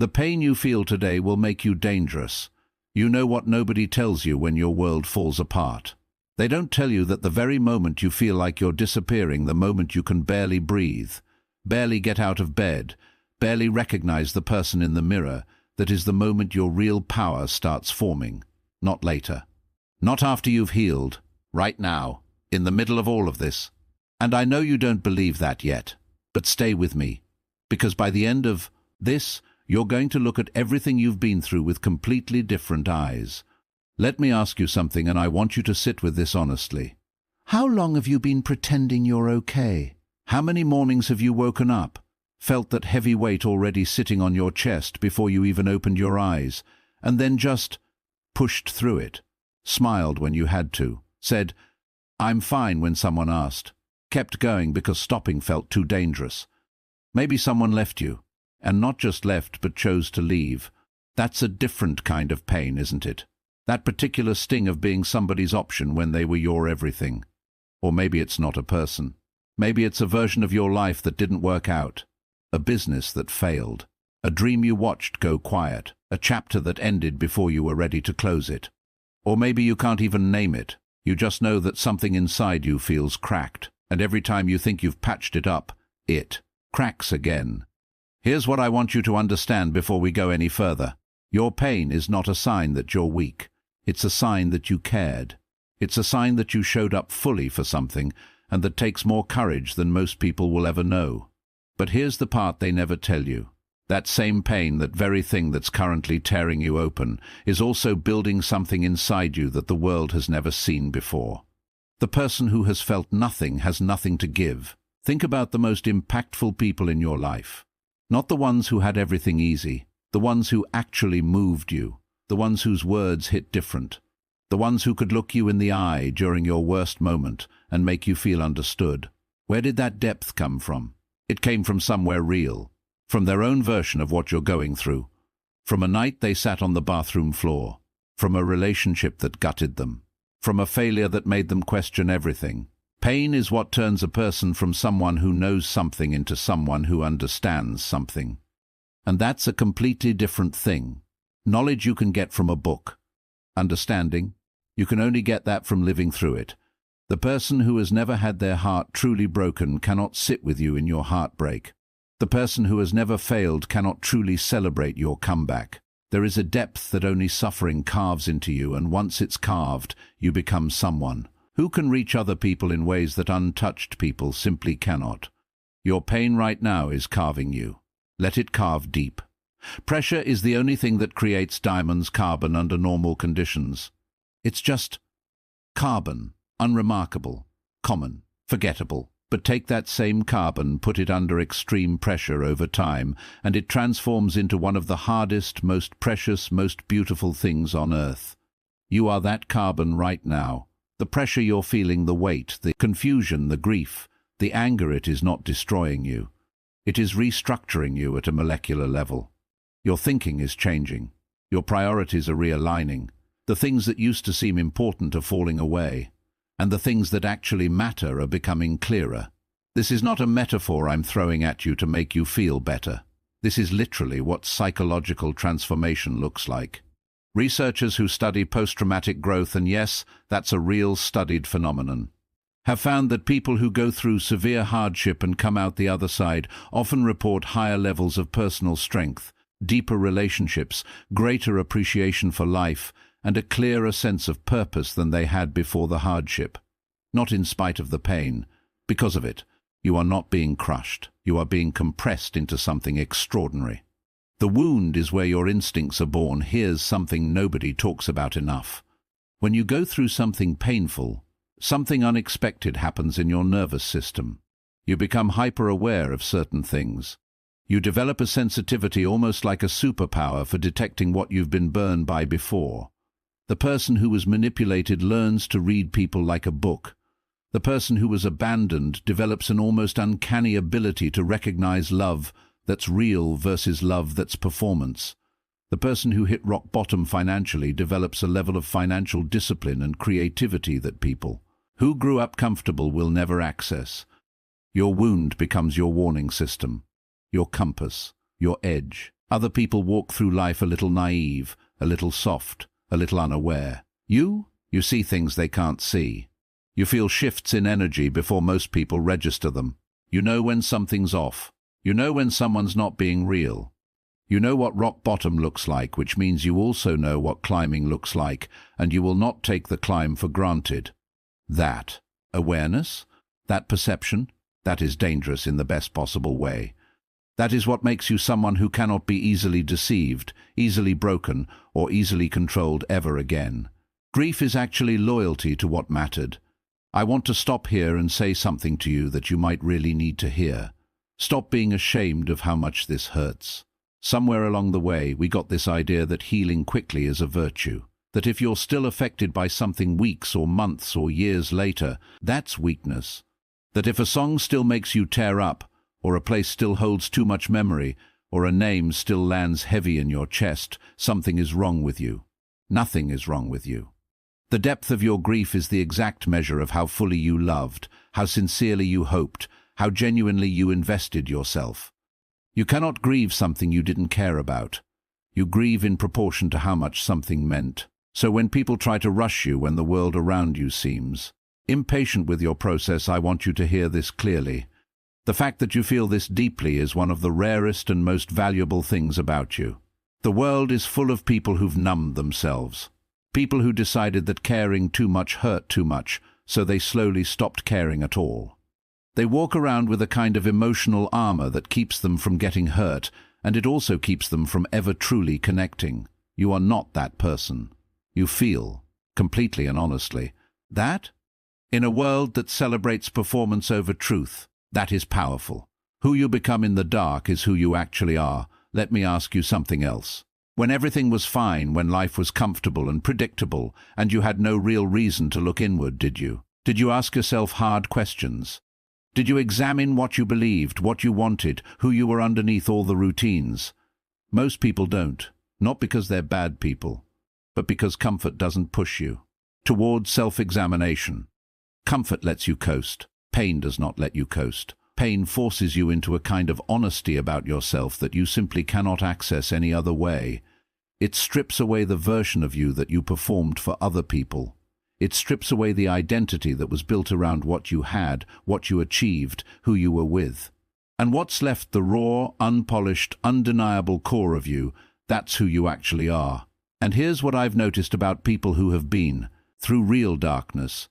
The pain you feel today will make you dangerous. You know what nobody tells you when your world falls apart. They don't tell you that the very moment you feel like you're disappearing, the moment you can barely breathe, barely get out of bed, barely recognize the person in the mirror, that is the moment your real power starts forming. Not later. Not after you've healed. Right now. In the middle of all of this. And I know you don't believe that yet. But stay with me. Because by the end of this, you're going to look at everything you've been through with completely different eyes. Let me ask you something, and I want you to sit with this honestly. How long have you been pretending you're okay? How many mornings have you woken up, felt that heavy weight already sitting on your chest before you even opened your eyes, and then just pushed through it, smiled when you had to, said, "I'm fine" when someone asked, kept going because stopping felt too dangerous? Maybe someone left you, and not just left but chose to leave. That's a different kind of pain, isn't it? That particular sting of being somebody's option when they were your everything. Or maybe it's not a person. Maybe it's a version of your life that didn't work out, a business that failed, a dream you watched go quiet, a chapter that ended before you were ready to close it. Or maybe you can't even name it. You just know that something inside you feels cracked, and every time you think you've patched it up, it cracks again. Here's what I want you to understand before we go any further. Your pain is not a sign that you're weak. It's a sign that you cared. It's a sign that you showed up fully for something, and that takes more courage than most people will ever know. But here's the part they never tell you. That same pain, that very thing that's currently tearing you open, is also building something inside you that the world has never seen before. The person who has felt nothing has nothing to give. Think about the most impactful people in your life. Not the ones who had everything easy, the ones who actually moved you, the ones whose words hit different, the ones who could look you in the eye during your worst moment and make you feel understood. Where did that depth come from? It came from somewhere real, from their own version of what you're going through, from a night they sat on the bathroom floor, from a relationship that gutted them, from a failure that made them question everything. Pain is what turns a person from someone who knows something into someone who understands something. And that's a completely different thing. Knowledge you can get from a book. Understanding, you can only get that from living through it. The person who has never had their heart truly broken cannot sit with you in your heartbreak. The person who has never failed cannot truly celebrate your comeback. There is a depth that only suffering carves into you, and once it's carved, you become someone who can reach other people in ways that untouched people simply cannot. Your pain right now is carving you. Let it carve deep. Pressure is the only thing that creates diamonds carbon under normal conditions. It's just carbon, unremarkable, common, forgettable. But take that same carbon, put it under extreme pressure over time, and it transforms into one of the hardest, most precious, most beautiful things on earth. You are that carbon right now. The pressure you're feeling, the weight, the confusion, the grief, the anger, it is not destroying you. It is restructuring you at a molecular level. Your thinking is changing. Your priorities are realigning. The things that used to seem important are falling away. And the things that actually matter are becoming clearer. This is not a metaphor I'm throwing at you to make you feel better. This is literally what psychological transformation looks like. Researchers who study post-traumatic growth, and yes, that's a real studied phenomenon, have found that people who go through severe hardship and come out the other side often report higher levels of personal strength, deeper relationships, greater appreciation for life, and a clearer sense of purpose than they had before the hardship. Not in spite of the pain. Because of it, you are not being crushed. You are being compressed into something extraordinary. The wound is where your instincts are born. Here's something nobody talks about enough. When you go through something painful, something unexpected happens in your nervous system. You become hyper-aware of certain things. You develop a sensitivity almost like a superpower for detecting what you've been burned by before. The person who was manipulated learns to read people like a book. The person who was abandoned develops an almost uncanny ability to recognize love that's real versus love that's performance. The person who hit rock bottom financially develops a level of financial discipline and creativity that people who grew up comfortable will never access. Your wound becomes your warning system, your compass, your edge, Other people walk through life a little naive, a little soft, a little unaware. You see things they can't see. You feel shifts in energy before most people register them. You know when something's off. You know when someone's not being real. You know what rock bottom looks like, which means you also know what climbing looks like, and you will not take the climb for granted. That awareness, that perception, that is dangerous in the best possible way. That is what makes you someone who cannot be easily deceived, easily broken, or easily controlled ever again. Grief is actually loyalty to what mattered. I want to stop here and say something to you that you might really need to hear. Stop being ashamed of how much this hurts. Somewhere along the way, we got this idea that healing quickly is a virtue. That if you're still affected by something weeks or months or years later, that's weakness. That if a song still makes you tear up, or a place still holds too much memory, or a name still lands heavy in your chest, something is wrong with you. Nothing is wrong with you. The depth of your grief is the exact measure of how fully you loved, how sincerely you hoped, how genuinely you invested yourself. You cannot grieve something you didn't care about. You grieve in proportion to how much something meant. So when people try to rush you when the world around you seems impatient with your process, I want you to hear this clearly. The fact that you feel this deeply is one of the rarest and most valuable things about you. The world is full of people who've numbed themselves. People who decided that caring too much hurt too much, so they slowly stopped caring at all. They walk around with a kind of emotional armor that keeps them from getting hurt, and it also keeps them from ever truly connecting. You are not that person. You feel, completely and honestly, that? In a world that celebrates performance over truth, that is powerful. Who you become in the dark is who you actually are. Let me ask you something else. When everything was fine, when life was comfortable and predictable, and you had no real reason to look inward, did you? Did you ask yourself hard questions? Did you examine what you believed, what you wanted, who you were underneath all the routines? Most people don't, not because they're bad people, but because comfort doesn't push you towards self-examination. Comfort lets you coast. Pain does not let you coast. Pain forces you into a kind of honesty about yourself that you simply cannot access any other way. It strips away the version of you that you performed for other people. It strips away the identity that was built around what you had, what you achieved, who you were with. And what's left, the raw, unpolished, undeniable core of you, that's who you actually are. And here's what I've noticed about people who have been through real darkness.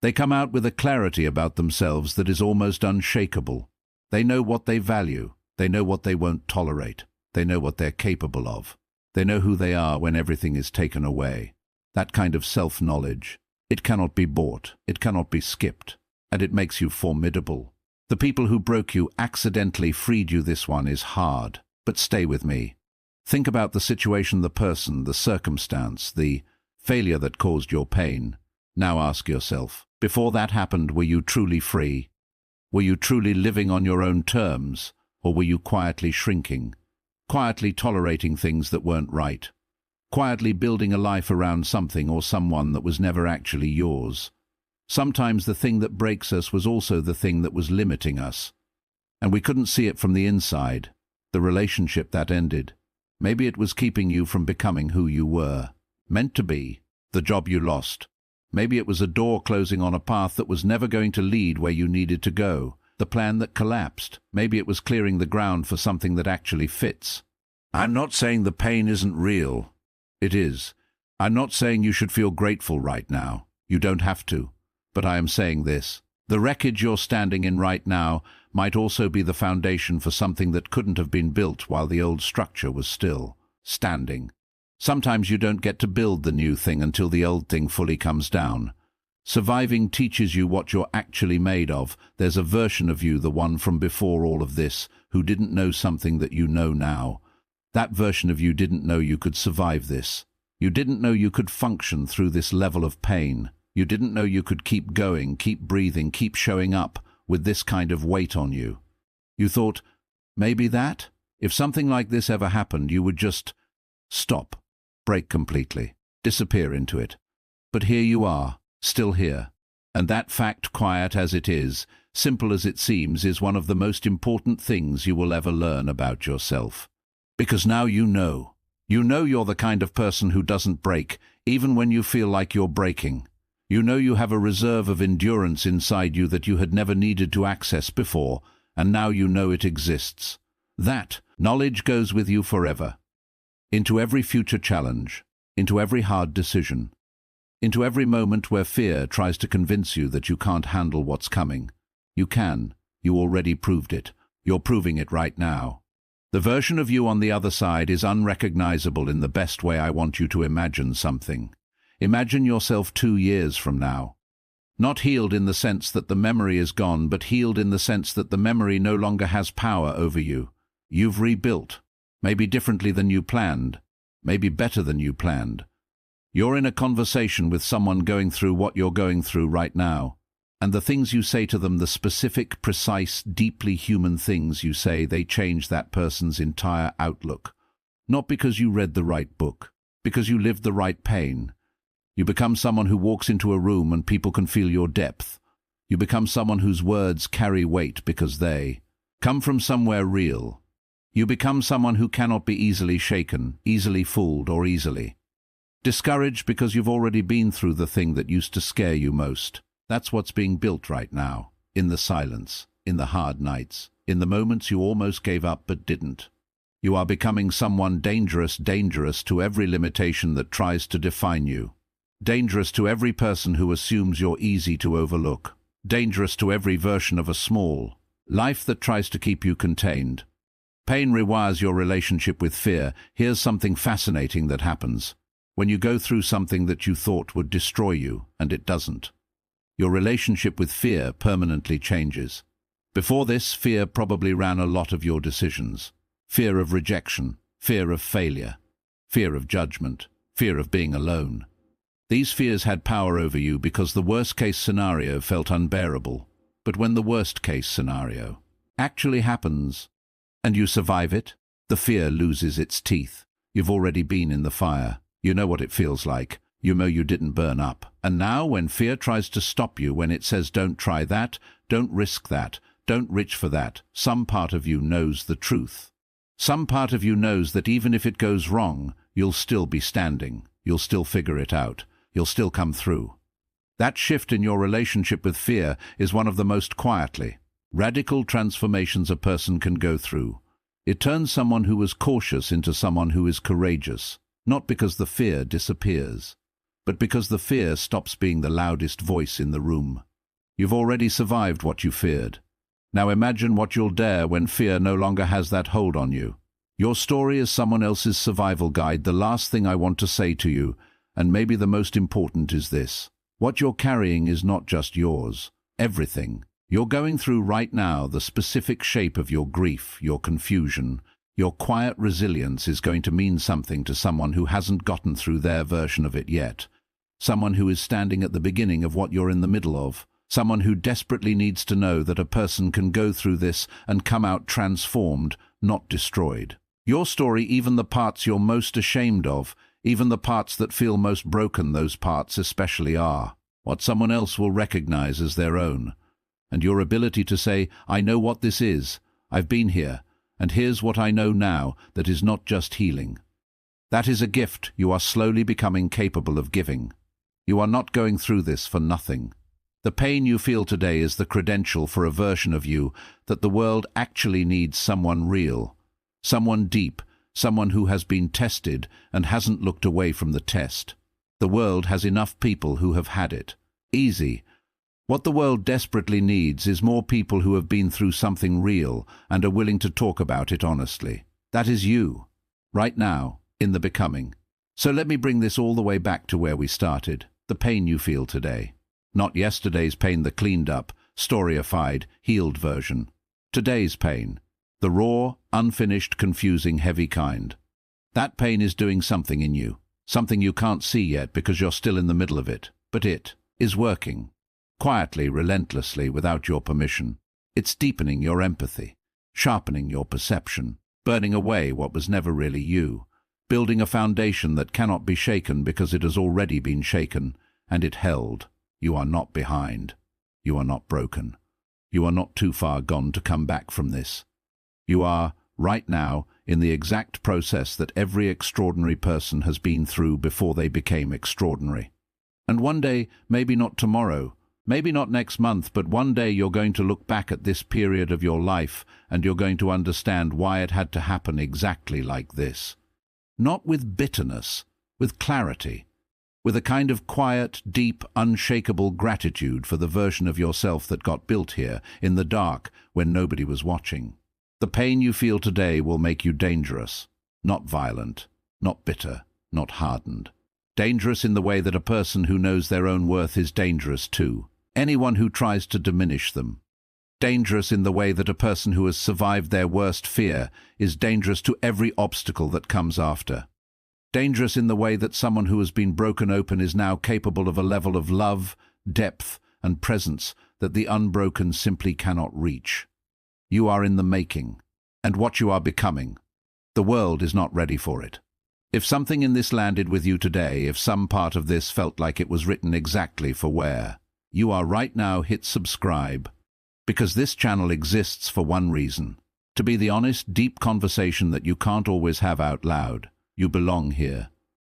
They come out with a clarity about themselves that is almost unshakable. They know what they value. They know what they won't tolerate. They know what they're capable of. They know who they are when everything is taken away. That kind of self-knowledge. It cannot be bought. It cannot be skipped. And it makes you formidable. The people who broke you accidentally freed you. This one is hard. But stay with me. Think about the situation, the person, the circumstance, the failure that caused your pain. Now ask yourself, before that happened, were you truly free? Were you truly living on your own terms? Or were you quietly shrinking? Quietly tolerating things that weren't right? Quietly building a life around something or someone that was never actually yours? Sometimes the thing that breaks us was also the thing that was limiting us. And we couldn't see it from the inside. The relationship that ended. Maybe it was keeping you from becoming who you were meant to be. The job you lost. Maybe it was a door closing on a path that was never going to lead where you needed to go. The plan that collapsed. Maybe it was clearing the ground for something that actually fits. I'm not saying the pain isn't real. It is. I'm not saying you should feel grateful right now. You don't have to. But I am saying this. The wreckage you're standing in right now might also be the foundation for something that couldn't have been built while the old structure was still standing. Sometimes you don't get to build the new thing until the old thing fully comes down. Surviving teaches you what you're actually made of. There's a version of you, the one from before all of this, who didn't know something that you know now. That version of you didn't know you could survive this. You didn't know you could function through this level of pain. You didn't know you could keep going, keep breathing, keep showing up with this kind of weight on you. You thought, maybe that? If something like this ever happened, you would just stop, break completely, disappear into it. But here you are, still here. And that fact, quiet as it is, simple as it seems, is one of the most important things you will ever learn about yourself. Because now you know. You know you're the kind of person who doesn't break, even when you feel like you're breaking. You know you have a reserve of endurance inside you that you had never needed to access before, and now you know it exists. That knowledge goes with you forever. Into every future challenge, into every hard decision, into every moment where fear tries to convince you that you can't handle what's coming. You can. You already proved it. You're proving it right now. The version of you on the other side is unrecognizable in the best way. I want you to imagine something. Imagine yourself 2 years from now. Not healed in the sense that the memory is gone, but healed in the sense that the memory no longer has power over you. You've rebuilt. Maybe differently than you planned. Maybe better than you planned. You're in a conversation with someone going through what you're going through right now. And the things you say to them, the specific, precise, deeply human things you say, they change that person's entire outlook. Not because you read the right book, because you lived the right pain. You become someone who walks into a room and people can feel your depth. You become someone whose words carry weight because they come from somewhere real. You become someone who cannot be easily shaken, easily fooled, or easily discouraged because you've already been through the thing that used to scare you most. That's what's being built right now, in the silence, in the hard nights, in the moments you almost gave up but didn't. You are becoming someone dangerous to every limitation that tries to define you. Dangerous to every person who assumes you're easy to overlook. Dangerous to every version of a small life that tries to keep you contained. Pain rewires your relationship with fear. Here's something fascinating that happens. When you go through something that you thought would destroy you, and it doesn't, your relationship with fear permanently changes. Before this, fear probably ran a lot of your decisions. Fear of rejection, fear of failure, fear of judgment, fear of being alone. These fears had power over you because the worst-case scenario felt unbearable. But when the worst-case scenario actually happens, and you survive it, the fear loses its teeth. You've already been in the fire. You know what it feels like. You know you didn't burn up. And now when fear tries to stop you, when it says don't try that, don't risk that, don't reach for that, some part of you knows the truth. Some part of you knows that even if it goes wrong, you'll still be standing. You'll still figure it out. You'll still come through. That shift in your relationship with fear is one of the most quietly radical transformations a person can go through. It turns someone who was cautious into someone who is courageous, not because the fear disappears, but because the fear stops being the loudest voice in the room. You've already survived what you feared. Now imagine what you'll dare when fear no longer has that hold on you. Your story is someone else's survival guide. The last thing I want to say to you, and maybe the most important, is this. What you're carrying is not just yours. Everything you're going through right now, the specific shape of your grief, your confusion, your quiet resilience, is going to mean something to someone who hasn't gotten through their version of it yet. Someone who is standing at the beginning of what you're in the middle of. Someone who desperately needs to know that a person can go through this and come out transformed, not destroyed. Your story, even the parts you're most ashamed of, even the parts that feel most broken, those parts especially are what someone else will recognize as their own. And your ability to say, I know what this is, I've been here, and here's what I know now, that is not just healing. That is a gift you are slowly becoming capable of giving. You are not going through this for nothing. The pain you feel today is the credential for a version of you that the world actually needs. Someone real, someone deep, someone who has been tested and hasn't looked away from the test. The world has enough people who have had it easy. What the world desperately needs is more people who have been through something real and are willing to talk about it honestly. That is you, right now, in the becoming. So let me bring this all the way back to where we started, the pain you feel today. Not yesterday's pain, the cleaned up, storyified, healed version. Today's pain, the raw, unfinished, confusing, heavy kind. That pain is doing something in you, something you can't see yet because you're still in the middle of it, but it is working. Quietly, relentlessly, without your permission. It's deepening your empathy, sharpening your perception, burning away what was never really you, building a foundation that cannot be shaken because it has already been shaken, and it held. You are not behind. You are not broken. You are not too far gone to come back from this. You are, right now, in the exact process that every extraordinary person has been through before they became extraordinary. And one day, maybe not tomorrow, maybe not next month, but one day you're going to look back at this period of your life and you're going to understand why it had to happen exactly like this. Not with bitterness, with clarity, with a kind of quiet, deep, unshakable gratitude for the version of yourself that got built here, in the dark, when nobody was watching. The pain you feel today will make you dangerous, not violent, not bitter, not hardened. Dangerous in the way that a person who knows their own worth is dangerous too. Anyone who tries to diminish them. Dangerous in the way that a person who has survived their worst fear is dangerous to every obstacle that comes after. Dangerous in the way that someone who has been broken open is now capable of a level of love, depth, and presence that the unbroken simply cannot reach. You are in the making, and what you are becoming. The world is not ready for it. If something in this landed with you today, if some part of this felt like it was written exactly for where you are right now, hit subscribe. Because this channel exists for one reason: to be the honest, deep conversation that you can't always have out loud. You belong here.